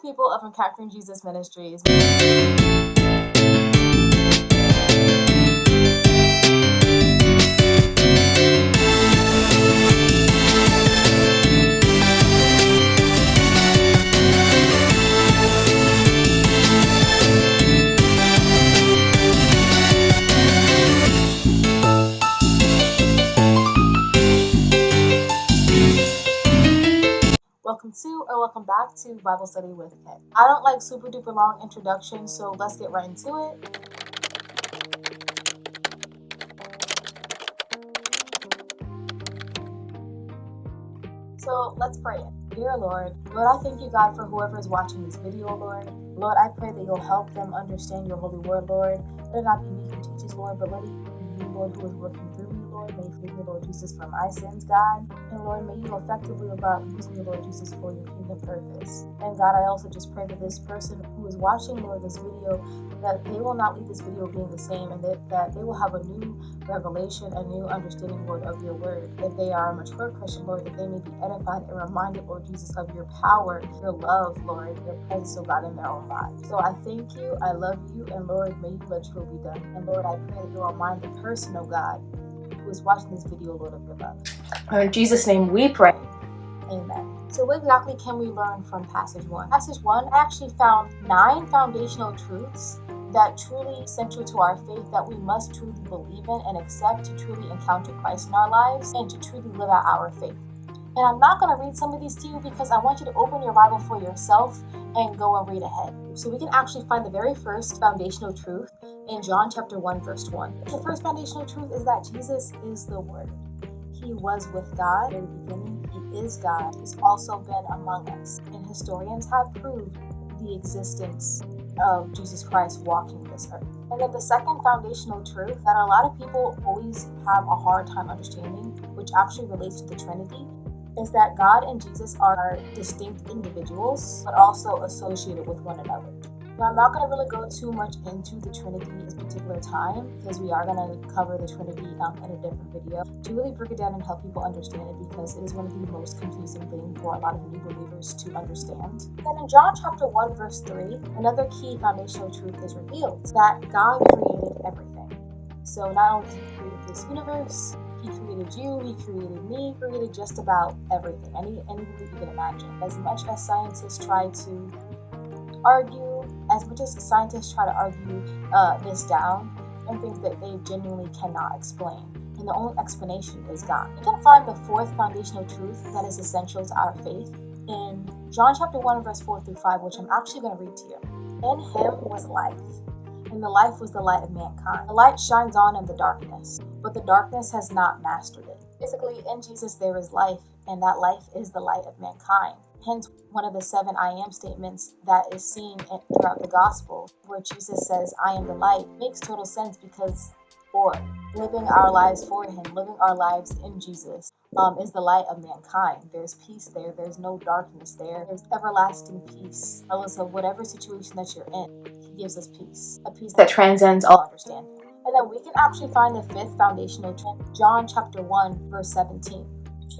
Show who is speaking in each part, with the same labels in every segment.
Speaker 1: people of Encountering Jesus Ministries. Welcome back to Bible Study with Kay. I don't like super duper long introductions, so let's get right into it. So let's pray. Dear Lord, I thank you, God, for whoever is watching this video, Lord. Lord, I pray that you'll help them understand your holy word, Lord. Let it not be me who teaches, Lord, but let it be you, Lord, who is working through me, Lord. May you forgive me, Lord Jesus, for my sins, God. And Lord, may you effectively use me, Lord Jesus, for your kingdom purpose. And God, I also just pray that this person who is watching, Lord, this video, that they will not leave this video being the same, and that they will have a new revelation, a new understanding, Lord, of your word. If they are a mature Christian, Lord, that they may be edified and reminded, Lord Jesus, of your power, your love, Lord, your presence, oh God, in their own lives. So I thank you, I love you, and Lord, may you let your will be done. And Lord, I pray that you'll remind the person, oh God, who is watching this video, Lord, of your love. In Jesus' name we pray. Amen. So what exactly can we learn from passage 1? Passage 1 actually found 9 foundational truths that truly central to our faith that we must truly believe in and accept to truly encounter Christ in our lives and to truly live out our faith. And I'm not going to read some of these to you because I want you to open your Bible for yourself and go and read ahead. So we can actually find the very first foundational truth in John chapter 1 verse 1. The first foundational truth is that Jesus is the Word. He was with God in the beginning. He is God. He's also been among us. And historians have proved the existence of Jesus Christ walking this earth. And then the second foundational truth that a lot of people always have a hard time understanding, which actually relates to the Trinity, is that God and Jesus are distinct individuals, but also associated with one another. Now, I'm not going to really go too much into the Trinity at this particular time because we are going to cover the Trinity in a different video to really break it down and help people understand it, because it is one of the most confusing things for a lot of new believers to understand. Then in John chapter 1 verse 3, another key foundational truth is revealed, that God created everything. So not only did he create this universe, he created you, he created me, he created just about everything, anything that you can imagine. As much as scientists try to argue this down and things that they genuinely cannot explain, and the only explanation is God. You can find the fourth foundational truth that is essential to our faith in John chapter 1 verse 4 through 5, which I'm actually going to read to you. In him was life, and the life was the light of mankind. The light shines on in the darkness, but the darkness has not mastered it. Basically, in Jesus there is life, and that life is the light of mankind. Hence, one of the 7 I am statements that is seen throughout the gospel, where Jesus says, I am the light, makes total sense because, living our lives for him, living our lives in Jesus, is the light of mankind. There's peace there. There's no darkness there. There's everlasting peace. Regardless of whatever situation that you're in, he gives us peace. A peace that transcends all understanding. And then we can actually find the fifth foundational truth, John chapter 1, verse 17.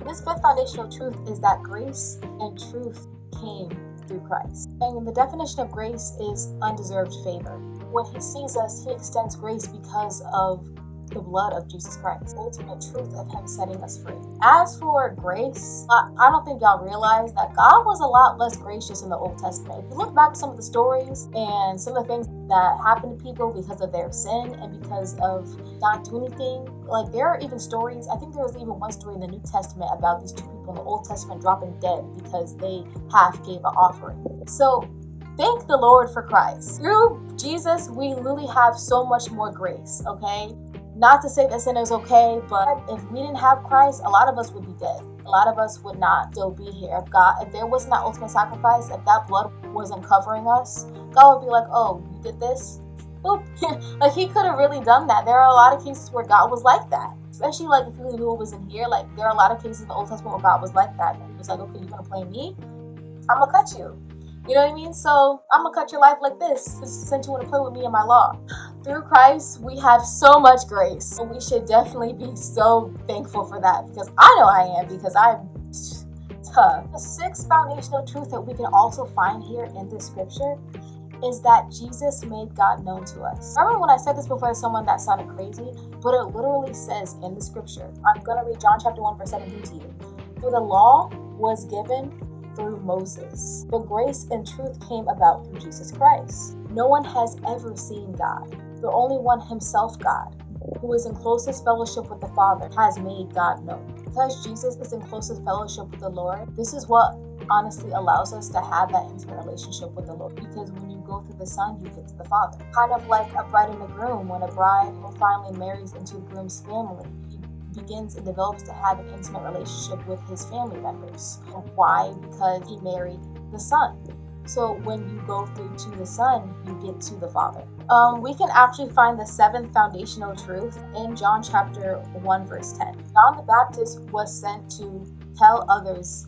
Speaker 1: This fifth foundational truth is that grace and truth came through Christ. And the definition of grace is undeserved favor. When he sees us, he extends grace because of the blood of Jesus Christ, the ultimate truth of him setting us free. As for grace, I don't think y'all realize that God was a lot less gracious in the Old Testament. If you look back at some of the stories and some of the things that happened to people because of their sin and because of not doing anything, like there are even stories, I think there was even one story in the New Testament about these 2 people in the Old Testament dropping dead because they half gave an offering. So thank the Lord for Christ. Through Jesus, we literally have so much more grace, okay? Not to say that sin is okay, but if we didn't have Christ, a lot of us would be dead. A lot of us would not still be here. If there wasn't that ultimate sacrifice, if that blood wasn't covering us, God would be like, oh, you did this? Boop. Like, he could have really done that. There are a lot of cases where God was like that. Especially like if you knew it was in here, like there are a lot of cases in the Old Testament where God was like that. He was like, okay, you're gonna play me? I'm gonna cut you. You know what I mean? So I'm gonna cut your life like this since you want to play with me and my law. Through Christ, we have so much grace. And we should definitely be so thankful for that, because I know I am, because I'm The sixth foundational truth that we can also find here in this scripture is that Jesus made God known to us. Remember when I said this before to someone that sounded crazy, but it literally says in the scripture. I'm going to read John chapter 1 verse 17 to you. For the law was given through Moses, but grace and truth came about through Jesus Christ. No one has ever seen God. The only one, himself God, who is in closest fellowship with the Father, has made God known. Because Jesus is in closest fellowship with the Lord, this is what honestly allows us to have that intimate relationship with the Lord. Because when you go through the Son, you get to the Father. Kind of like a bride and a groom. When a bride finally marries into the groom's family, he begins and develops to have an intimate relationship with his family members. Why? Because he married the Son. So when you go through to the Son, you get to the Father. We can actually find the seventh foundational truth in John chapter 1 verse 10. John the Baptist was sent to tell others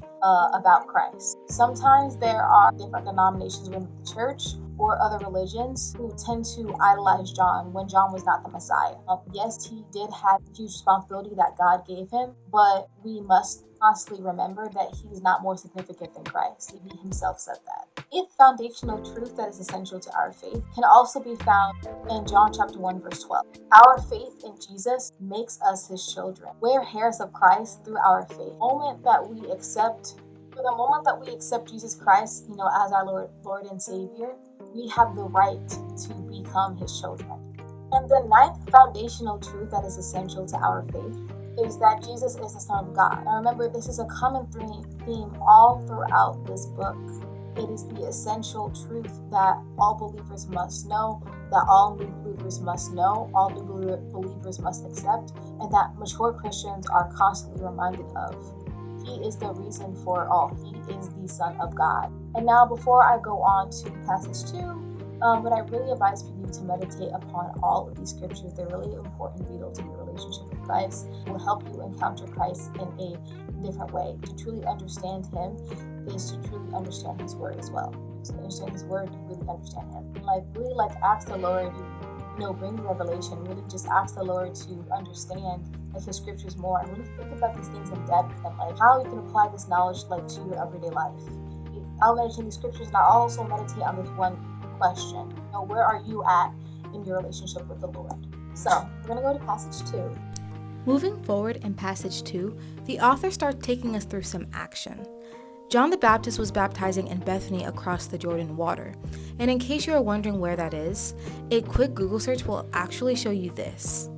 Speaker 1: about Christ. Sometimes there are different denominations within the church or other religions who tend to idolize John when John was not the Messiah. Yes, he did have a huge responsibility that God gave him, but we must constantly remember that he's not more significant than Christ. He himself said that. Eighth foundational truth that is essential to our faith can also be found in John chapter 1 verse 12. Our faith in Jesus makes us his children. We're heirs of Christ through our faith. The moment that we accept Jesus Christ, as our Lord and Savior, we have the right to become his children. And the ninth foundational truth that is essential to our faith is that Jesus is the Son of God. Now remember, this is a common theme all throughout this book. It is the essential truth that all believers must know, that all new believers must know, all new believers must accept, and that mature Christians are constantly reminded of. He is the reason for all. He is the Son of God. And now, before I go on to passage 2, what I really advise for you to meditate upon all of these scriptures. They're really important, vital to your relationship with Christ. It will help you encounter Christ in a different way. To truly understand him is to truly understand his word as well. To understand his word, to really understand him. Really ask the Lord, bring revelation. Really just ask the Lord to understand his scriptures more and really think about these things in depth and how you can apply this knowledge to your everyday life. I'll meditate these scriptures and I'll also meditate on this one question. Where are you at in your relationship with the Lord? So we're going to go to passage 2.
Speaker 2: Moving forward in passage 2, the author starts taking us through some action. John the Baptist was baptizing in Bethany across the Jordan water. And in case you are wondering where that is, a quick Google search will actually show you this.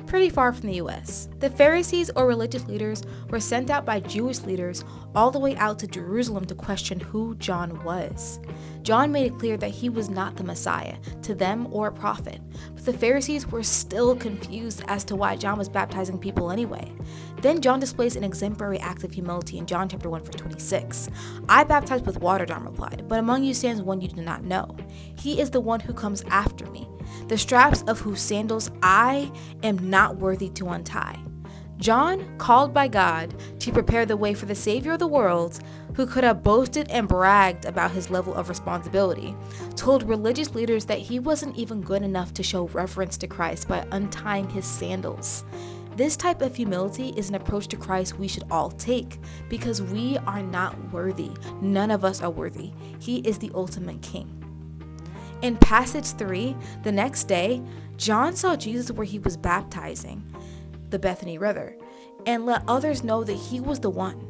Speaker 2: Pretty far from the US. The Pharisees, or religious leaders, were sent out by Jewish leaders all the way out to Jerusalem to question who John was. John made it clear that he was not the Messiah to them or a prophet, but the Pharisees were still confused as to why John was baptizing people anyway. Then John displays an exemplary act of humility in John chapter 1 verse 26. I baptize with water, John replied, but among you stands one you do not know. He is the one who comes after me, the straps of whose sandals I am not worthy to untie. John, called by God to prepare the way for the Savior of the world, who could have boasted and bragged about his level of responsibility, told religious leaders that he wasn't even good enough to show reverence to Christ by untying his sandals. This type of humility is an approach to Christ we should all take, because we are not worthy. None of us are worthy. He is the ultimate king. In passage 3, the next day, John saw Jesus where he was baptizing, the Bethany River, and let others know that he was the one.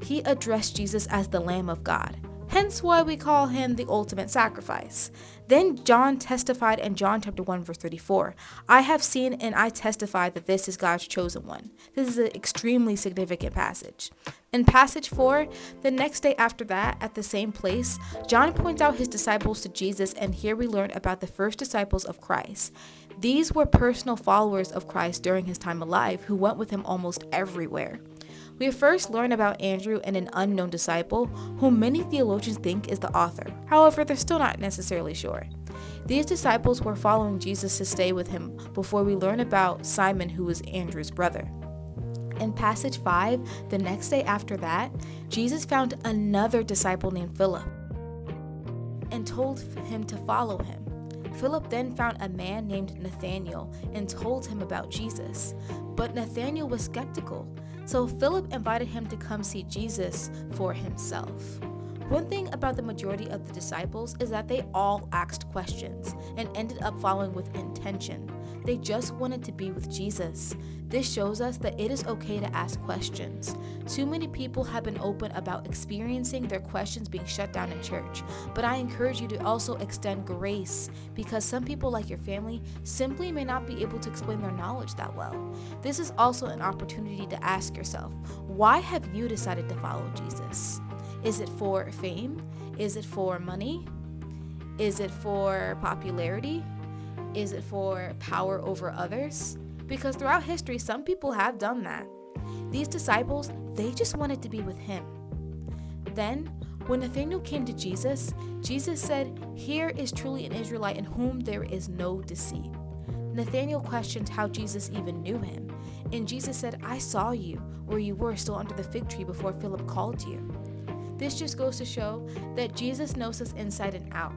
Speaker 2: He addressed Jesus as the Lamb of God, hence why we call him the ultimate sacrifice. Then John testified in John chapter 1 verse 34, I have seen and I testify that this is God's chosen one. This is an extremely significant passage. In passage 4, the next day after that, at the same place, John points out his disciples to Jesus, and here we learn about the first disciples of Christ. These were personal followers of Christ during his time alive who went with him almost everywhere. We first learn about Andrew and an unknown disciple, whom many theologians think is the author. However, they're still not necessarily sure. These disciples were following Jesus to stay with him before we learn about Simon, who was Andrew's brother. In passage 5, the next day after that, Jesus found another disciple named Philip and told him to follow him. Philip then found a man named Nathanael and told him about Jesus. But Nathanael was skeptical, So Philip invited him to come see Jesus for himself. One thing about the majority of the disciples is that they all asked questions and ended up following with intention. They just wanted to be with Jesus. This shows us that it is okay to ask questions. Too many people have been open about experiencing their questions being shut down in church, but I encourage you to also extend grace, because some people, like your family, simply may not be able to explain their knowledge that well. This is also an opportunity to ask yourself, why have you decided to follow Jesus? Is it for fame? Is it for money? Is it for popularity? Is it for power over others? Because throughout history, some people have done that. These disciples, they just wanted to be with him. Then, when Nathanael came to Jesus, Jesus said, "Here is truly an Israelite in whom there is no deceit." Nathanael questioned how Jesus even knew him, and Jesus said, "I saw you where you were still under the fig tree before Philip called you." This just goes to show that Jesus knows us inside and out.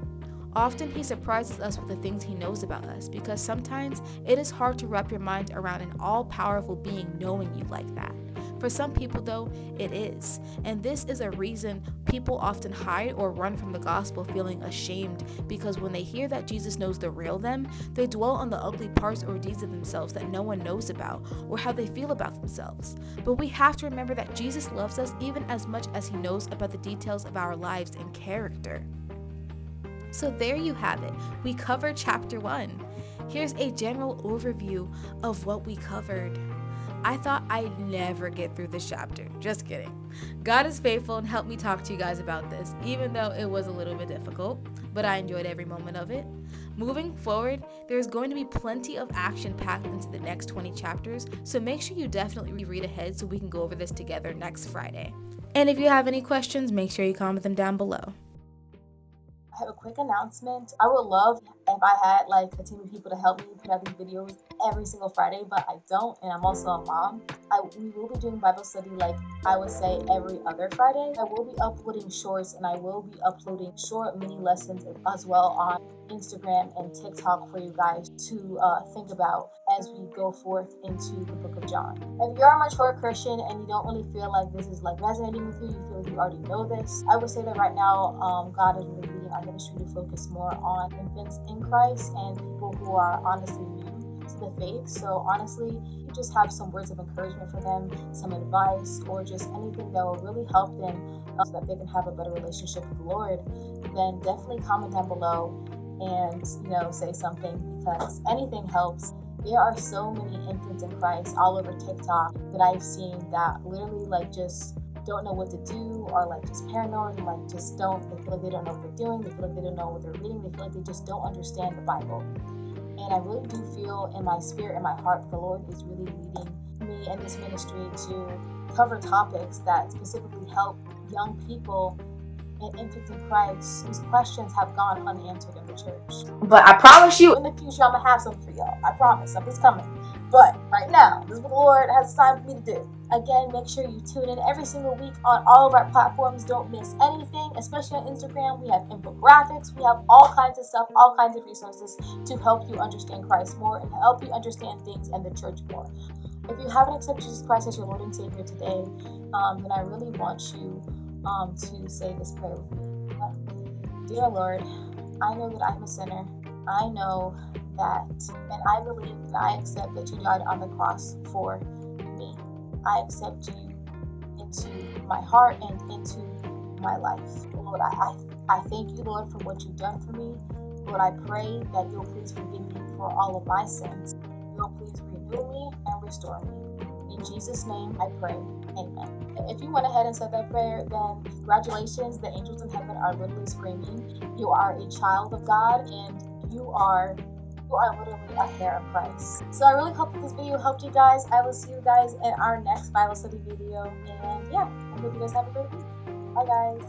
Speaker 2: Often he surprises us with the things he knows about us, because sometimes it is hard to wrap your mind around an all-powerful being knowing you like that. For some people though, it is. And this is a reason people often hide or run from the gospel feeling ashamed, because when they hear that Jesus knows the real them, they dwell on the ugly parts or deeds of themselves that no one knows about, or how they feel about themselves. But we have to remember that Jesus loves us even as much as he knows about the details of our lives and character. So there you have it. We covered chapter 1. Here's a general overview of what we covered. I thought I'd never get through this chapter. Just kidding. God is faithful and helped me talk to you guys about this, even though it was a little bit difficult, but I enjoyed every moment of it. Moving forward, there's going to be plenty of action packed into the next 20 chapters, so make sure you definitely read ahead so we can go over this together next Friday. And if you have any questions, make sure you comment them down below.
Speaker 1: I have a quick announcement. I would love if I had like a team of people to help me put out these videos every single Friday, but I don't, and I'm also a mom. We will be doing Bible study, like I would say, every other Friday. I will be uploading shorts, and I will be uploading short mini lessons as well on Instagram and TikTok for you guys to think about as we go forth into the book of John. If you're a mature Christian and you don't really feel like this is like resonating with you, you feel like you already know this, I would say that right now God is really leading our ministry to focus more on infants in Christ and people who are honestly new to the faith. So honestly, you just have some words of encouragement for them, some advice, or just anything that will really help them so that they can have a better relationship with the Lord, then definitely comment down below and say something, because anything helps. There are so many infants in Christ all over TikTok that I've seen that literally just don't know what to do, or just paranoid, and they feel like they don't know what they're doing, they feel like they don't know what they're reading, they feel like they just don't understand the Bible. And I really do feel in my spirit and my heart that the Lord is really leading me and this ministry to cover topics that specifically help young people and infants in Christ whose questions have gone unanswered in the church. But I promise you, in the future, I'm gonna have something for y'all. I promise, something's coming. But right now, this is what the Lord has time for me to do. Again, make sure you tune in every single week on all of our platforms. Don't miss anything, especially on Instagram. We have infographics. We have all kinds of stuff, all kinds of resources to help you understand Christ more and help you understand things in the church more. If you haven't accepted Jesus Christ as your Lord and Savior today, then I really want you to say this prayer with me. Dear Lord, I know that I'm a sinner. I know that, and I believe and I accept that you died on the cross for me. I accept you into my heart and into my life. Lord, I thank you, Lord, for what you've done for me. Lord, I pray that you'll please forgive me for all of my sins. You'll please renew me and restore me. In Jesus' name I pray. Amen. If you went ahead and said that prayer, then congratulations. The angels in heaven are literally screaming. You are a child of God, and you are literally a heir of Christ. So I really hope that this video helped you guys. I will see you guys in our next Bible study video. And yeah, I hope you guys have a great week. Bye guys.